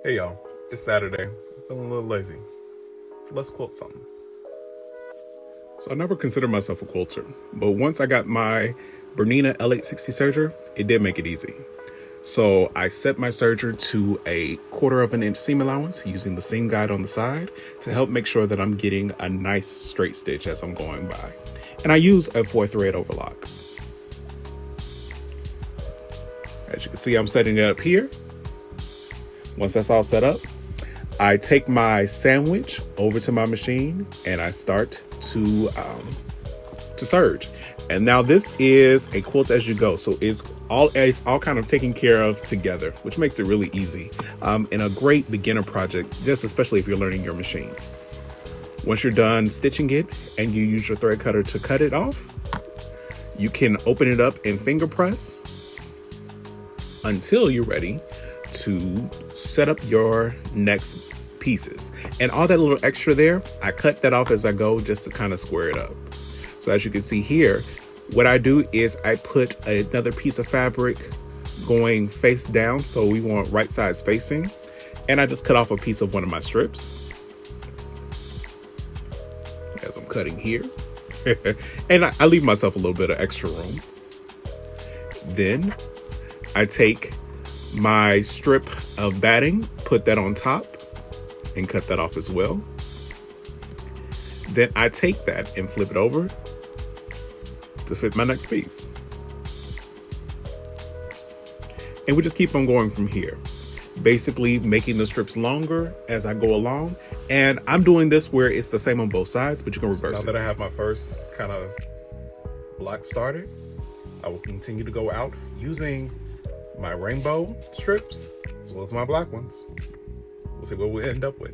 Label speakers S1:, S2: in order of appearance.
S1: Hey y'all, it's Saturday. I'm feeling a little lazy, so let's quilt something. So I never considered myself a quilter, but once I got my Bernina L860 serger, it did make it easy. So I set my serger to a 1/4 inch seam allowance using the seam guide on the side to help make sure that I'm getting a nice straight stitch as I'm going by. And I use a 4-thread overlock. As you can see, I'm setting it up here. Once that's all set up, I take my sandwich over to my machine and I start to serge. And now this is a quilt as you go, so it's all kind of taken care of together, which makes it really easy and a great beginner project, just especially if you're learning your machine. Once you're done stitching it and you use your thread cutter to cut it off, you can open it up and finger press until you're ready to set up your next pieces. And all that little extra there, I cut that off as I go just to kind of square it up. So as you can see here, what I do is I put another piece of fabric going face down, so we want right sides facing, and I just cut off a piece of one of my strips as I'm cutting here. And I leave myself a little bit of extra room. Then I take my strip of batting, put that on top and cut that off as well. Then I take that and flip it over to fit my next piece. And we just keep on going from here, basically making the strips longer as I go along. And I'm doing this where it's the same on both sides, but you can reverse it. Now that I have my first kind of block started, I will continue to go out using my rainbow strips as well as my black ones. We'll see what we end up with.